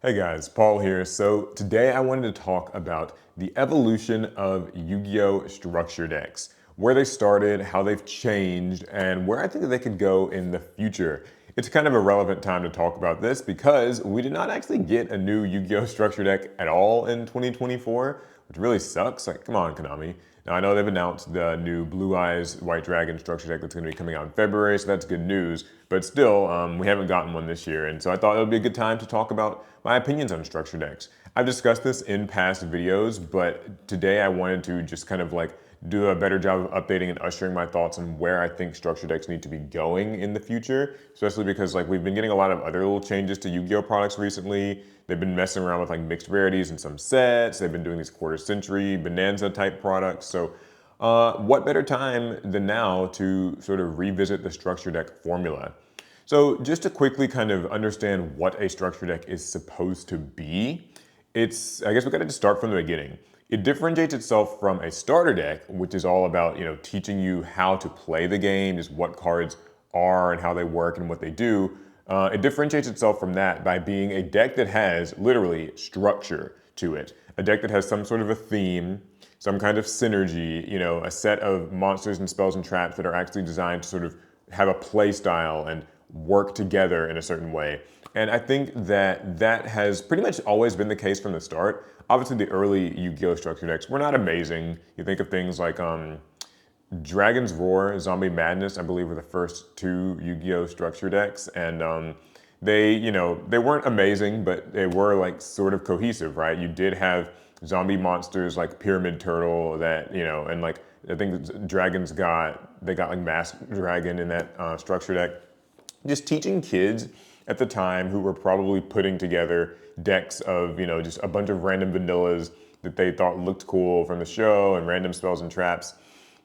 Hey guys, Paul here. So today I wanted to talk about the evolution of Yu-Gi-Oh! Structure decks, where they started, how they've changed, and where I think that they could go in the future. It's kind of a relevant time to talk about this because we did not actually get a new Yu-Gi-Oh! Structure deck at all in 2024, which really sucks. Like, come on, Konami. Now, I know they've announced the new Blue Eyes White Dragon structure deck that's going to be coming out in February, so that's good news. But still, we haven't gotten one this year, and so I thought it would be a good time to talk about my opinions on structure decks. I've discussed this in past videos, but today I wanted to just kind of like do a better job of updating and ushering my thoughts on where I think structure decks need to be going in the future, especially because like we've been getting a lot of other little changes to Yu-Gi-Oh products recently. They've been messing around with like mixed rarities in some sets. They've been doing these quarter century bonanza type products. So what better time than now to sort of revisit the structure deck formula? So just to quickly kind of understand what a structure deck is supposed to be, I guess we got to just start from the beginning. It differentiates itself from a starter deck, which is all about, teaching you how to play the game, just what cards are and how they work and what they do. It differentiates itself from that by being a deck that has literally structure to it. A deck that has some sort of a theme, some kind of synergy, a set of monsters and spells and traps that are actually designed to sort of have a play style and work together in a certain way. And I think that that has pretty much always been the case from the start. Obviously, the early Yu-Gi-Oh! Structure decks were not amazing. You think of things like Dragon's Roar, Zombie Madness, I believe were the first two Yu-Gi-Oh! Structure decks. And they weren't amazing, but they were like sort of cohesive, right? You did have zombie monsters like Pyramid Turtle that, and like I think they got like Mask Dragon in that structure deck. Just teaching kids at the time who were probably putting together decks of, just a bunch of random vanillas that they thought looked cool from the show and random spells and traps.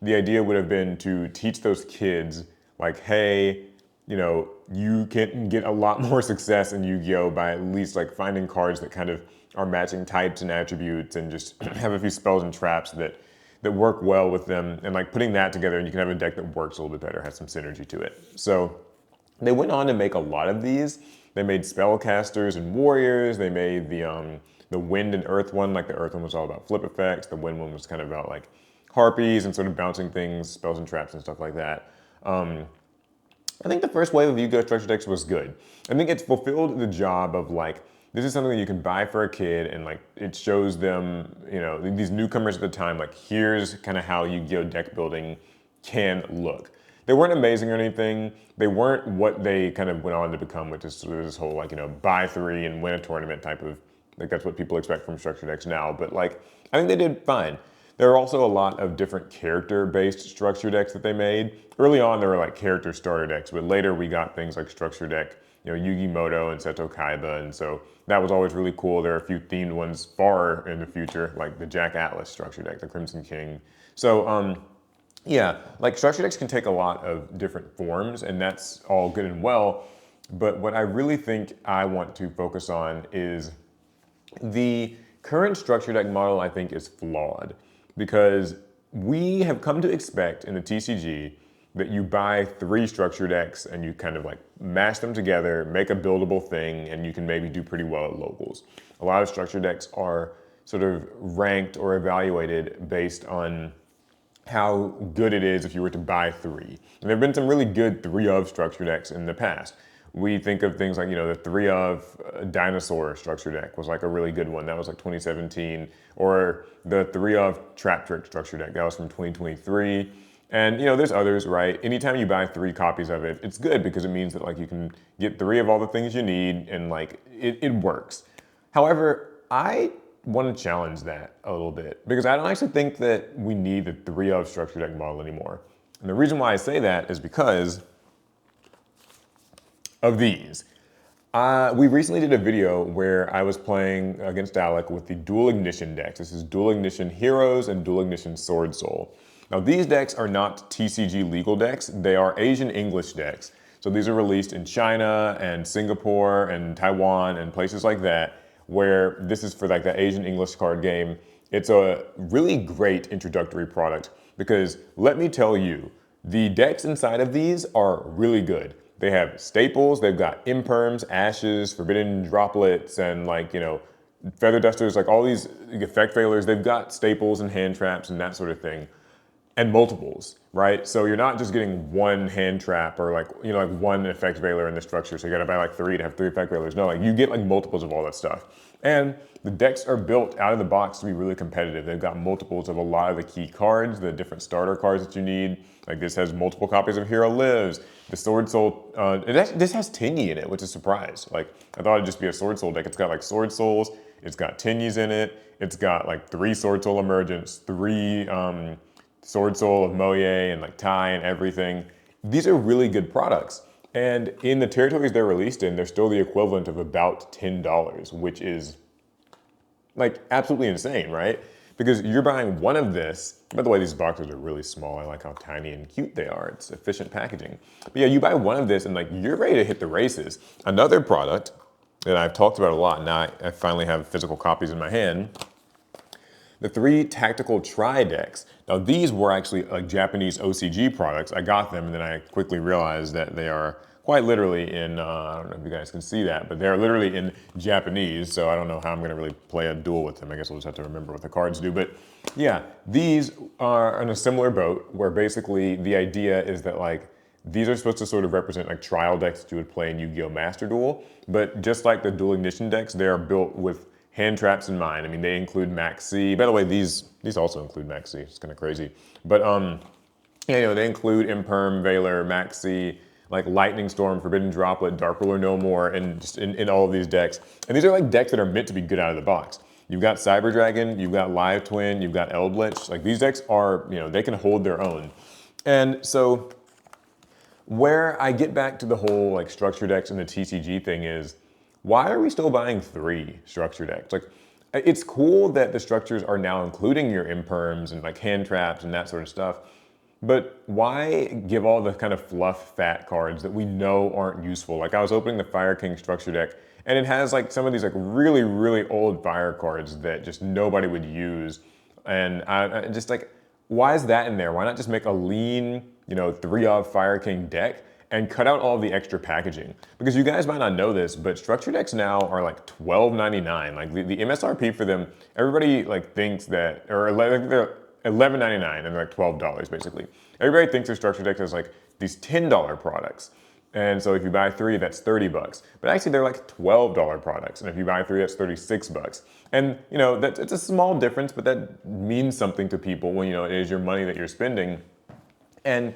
The idea would have been to teach those kids, like, hey, you can get a lot more success in Yu-Gi-Oh! By at least like finding cards that kind of are matching types and attributes and just have a few spells and traps that work well with them, and like putting that together and you can have a deck that works a little bit better, has some synergy to it. So they went on to make a lot of these. They made spellcasters and warriors. They made the wind and earth one. Like the earth one was all about flip effects. The wind one was kind of about like harpies and sort of bouncing things, spells and traps and stuff like that. I think the first wave of Yu-Gi-Oh! Structure decks was good. I think it's fulfilled the job of like, this is something that you can buy for a kid and like it shows them, these newcomers at the time, like here's kind of how Yu-Gi-Oh! Deck building can look. They weren't amazing or anything. They weren't what they kind of went on to become, which is sort of this whole like, buy three and win a tournament type of, like that's what people expect from structure decks now. But like, I think they did fine. There are also a lot of different character-based structure decks that they made. Early on, there were like character starter decks, but later we got things like structure deck, Yugi Moto and Seto Kaiba, and so that was always really cool. There are a few themed ones far in the future, like the Jack Atlas structure deck, the Crimson King. So, yeah, like structure decks can take a lot of different forms, and that's all good and well. But what I really think I want to focus on is the current structure deck model, I think, is flawed because we have come to expect in the TCG that you buy three structure decks and you kind of like mash them together, make a buildable thing, and you can maybe do pretty well at locals. A lot of structure decks are sort of ranked or evaluated based on how good it is if you were to buy three. And there have been some really good three of structure decks in the past. We think of things like, the three of dinosaur structure deck was like a really good one. That was like 2017. Or the three of trap trick structure deck, that was from 2023. And there's others, right? Anytime you buy three copies of it, it's good because it means that like you can get three of all the things you need and like it works. However, I want to challenge that a little bit because I don't actually think that we need the three of structure deck model anymore. And the reason why I say that is because of these. We recently did a video where I was playing against Alec with the Dual Ignition decks. This is Dual Ignition Heroes and Dual Ignition Sword Soul. Now these decks are not TCG legal decks, they are Asian English decks. So these are released in China and Singapore and Taiwan and places like that, where this is for like the Asian English card game. It's a really great introductory product because let me tell you, the decks inside of these are really good. They have staples, they've got imperms, ashes, forbidden droplets, and like, you know, feather dusters, like all these effect failures. They've got staples and hand traps and that sort of thing, and multiples, right? So you're not just getting one hand trap or like, you know, like one effect veiler in the structure. So you gotta buy like three to have three effect veilers. No, like you get like multiples of all that stuff. And the decks are built out of the box to be really competitive. They've got multiples of a lot of the key cards, the different starter cards that you need. Like this has multiple copies of Hero Lives. The Sword Soul, this has Tinny in it, which is a surprise. Like I thought it'd just be a Sword Soul deck. It's got like Sword Souls, it's got Tinnies in it, it's got like 3 Sword Soul Emergence, 3 Sword Soul of Moye and like Tai and everything. These are really good products. And in the territories they're released in, they're still the equivalent of about $10, which is like absolutely insane, right? Because you're buying one of this. By the way, these boxes are really small. I like how tiny and cute they are. It's efficient packaging. But yeah, you buy one of this and like you're ready to hit the races. Another product that I've talked about a lot, now I finally have physical copies in my hand, the 3 tactical tri decks. Now these were actually like Japanese OCG products. I got them and then I quickly realized that they are quite literally in, I don't know if you guys can see that, but they're literally in Japanese, so I don't know how I'm gonna really play a duel with them. I guess we'll just have to remember what the cards do. But yeah, these are in a similar boat where basically the idea is that like, these are supposed to sort of represent like trial decks that you would play in Yu-Gi-Oh! Master Duel, but just like the Dual Ignition decks, they are built with hand traps in mind. I mean, they include Max C. By the way, these also include Max C. It's kind of crazy. But yeah, you know, they include Imperm, Veiler, Max C, like Lightning Storm, Forbidden Droplet, Dark Ruler No More, and just in all of these decks. And these are like decks that are meant to be good out of the box. You've got Cyber Dragon, you've got Live Twin, you've got Eldritch. Like these decks are, you know, they can hold their own. And so where I get back to the whole like structure decks and the TCG thing is, why are we still buying 3 structure decks? Like, it's cool that the structures are now including your imperms and like hand traps and that sort of stuff, but why give all the kind of fluff fat cards that we know aren't useful? Like I was opening the Fire King structure deck and it has like some of these like really, really old fire cards that just nobody would use. And I just like, why is that in there? Why not just make a lean, you know, 3 of Fire King deck and cut out all the extra packaging? Because you guys might not know this, but structure decks now are like $12.99. Like the MSRP for them, everybody like thinks that, or they're $11.99 and they're like $12 basically. Everybody thinks their structure decks is like these $10 products. And so if you buy 3, that's 30 bucks. But actually they're like $12 products. And if you buy 3, that's 36 bucks. And you know, it's a small difference, but that means something to people when, you know, it is your money that you're spending. And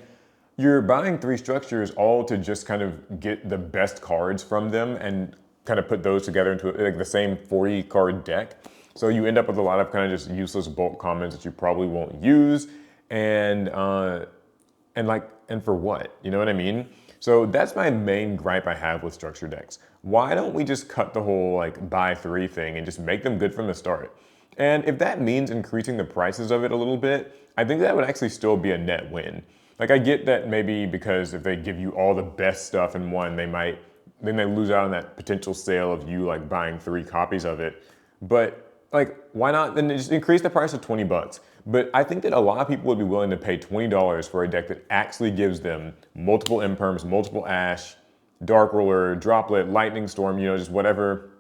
you're buying 3 structures all to just kind of get the best cards from them and kind of put those together into like the same 40 card deck. So you end up with a lot of kind of just useless bulk commons that you probably won't use. And for what? You know what I mean? So that's my main gripe I have with structure decks. Why don't we just cut the whole like buy 3 thing and just make them good from the start? And if that means increasing the prices of it a little bit, I think that would actually still be a net win. Like I get that maybe because if they give you all the best stuff in one, they may lose out on that potential sale of you like buying 3 copies of it. But like, why not then just increase the price to 20 bucks? But I think that a lot of people would be willing to pay $20 for a deck that actually gives them multiple imperms, multiple ash, Dark Ruler, Droplet, Lightning Storm, you know, just whatever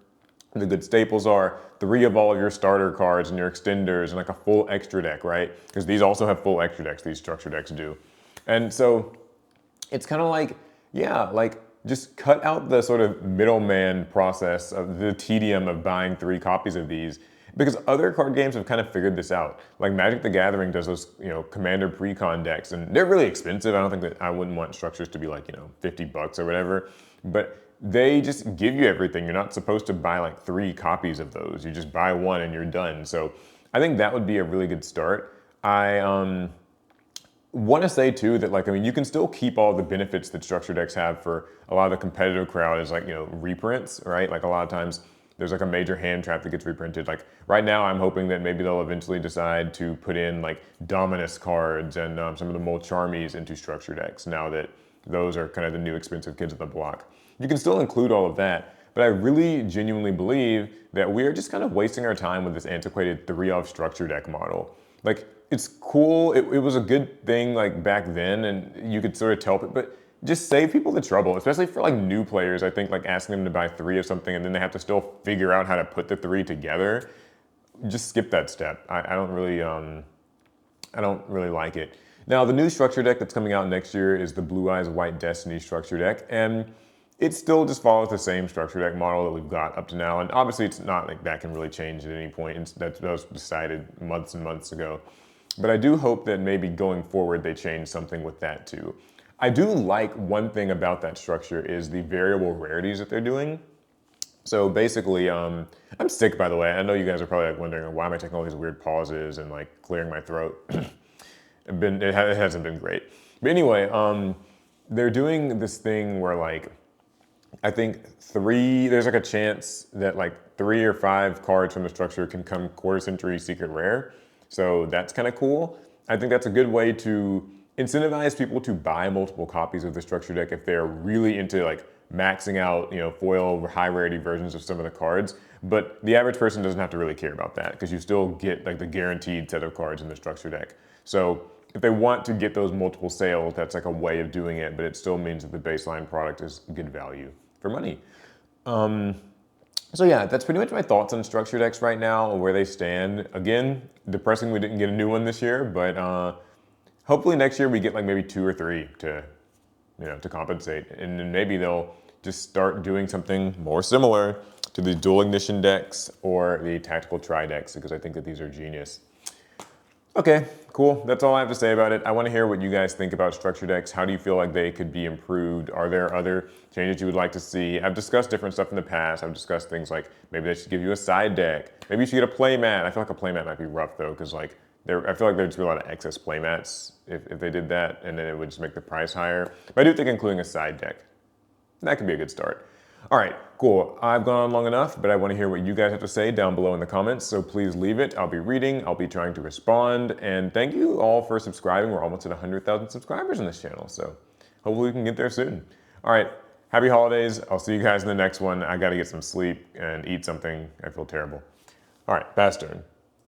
the good staples are, 3 of all of your starter cards and your extenders and like a full extra deck, right? Because these also have full extra decks, these structure decks do. And so it's kind of like, yeah, like just cut out the sort of middleman process of the tedium of buying 3 copies of these, because other card games have kind of figured this out. Like Magic the Gathering does those, you know, Commander Precon decks, and they're really expensive. I don't think that I wouldn't want structures to be like, you know, 50 bucks or whatever, but they just give you everything. You're not supposed to buy like 3 copies of those. You just buy 1 and you're done. So I think that would be a really good start. I want to say too that like, I mean, you can still keep all the benefits that structure decks have for a lot of the competitive crowd is like, you know, reprints, right? Like a lot of times there's like a major hand trap that gets reprinted. Like right now I'm hoping that maybe they'll eventually decide to put in like Dominus cards and some of the Molcharmies into structure decks now that those are kind of the new expensive kids on the block. You can still include all of that, but I really genuinely believe that we are just kind of wasting our time with this antiquated 3-of structure deck model. Like, it's cool, it was a good thing like back then and you could sort of tell it, but just save people the trouble, especially for like new players. I think like asking them to buy 3 of something and then they have to still figure out how to put the 3 together. Just skip that step. I don't really like it. Now, the new structure deck that's coming out next year is the Blue Eyes White Destiny structure deck, and it still just follows the same structure deck model that we've got up to now. And obviously, it's not like that can really change at any point. That was decided months and months ago. But I do hope that maybe going forward they change something with that too. I do like one thing about that structure is the variable rarities that they're doing. So basically, I'm sick, by the way. I know you guys are probably like wondering why am I taking all these weird pauses and like clearing my throat. It hasn't been great. But anyway, they're doing this thing where like, I think there's like a chance that like 3 or 5 cards from the structure can come quarter century secret rare. So that's kind of cool. I think that's a good way to incentivize people to buy multiple copies of the structure deck if they're really into like maxing out, foil high rarity versions of some of the cards. But the average person doesn't have to really care about that because you still get like the guaranteed set of cards in the structure deck. So if they want to get those multiple sales, that's like a way of doing it, but it still means that the baseline product is good value for money. So yeah, that's pretty much my thoughts on structure decks right now and where they stand. Again, depressing we didn't get a new one this year, but hopefully next year we get like maybe 2 or 3 to compensate. And then maybe they'll just start doing something more similar to the dual ignition decks or the tactical tri decks because I think that these are genius. Okay, cool. That's all I have to say about it. I want to hear what you guys think about structure decks. How do you feel like they could be improved? Are there other changes you would like to see? I've discussed different stuff in the past. I've discussed things like maybe they should give you a side deck. Maybe you should get a playmat. I feel like a playmat might be rough though, because like I feel like there'd be a lot of excess playmats if they did that, and then it would just make the price higher. But I do think including a side deck, that could be a good start. All right, cool. I've gone on long enough, but I want to hear what you guys have to say down below in the comments, so please leave it. I'll be reading, I'll be trying to respond, and thank you all for subscribing. We're almost at 100,000 subscribers on this channel, so hopefully we can get there soon. All right, happy holidays. I'll see you guys in the next one. I got to get some sleep and eat something. I feel terrible. All right, pass turn.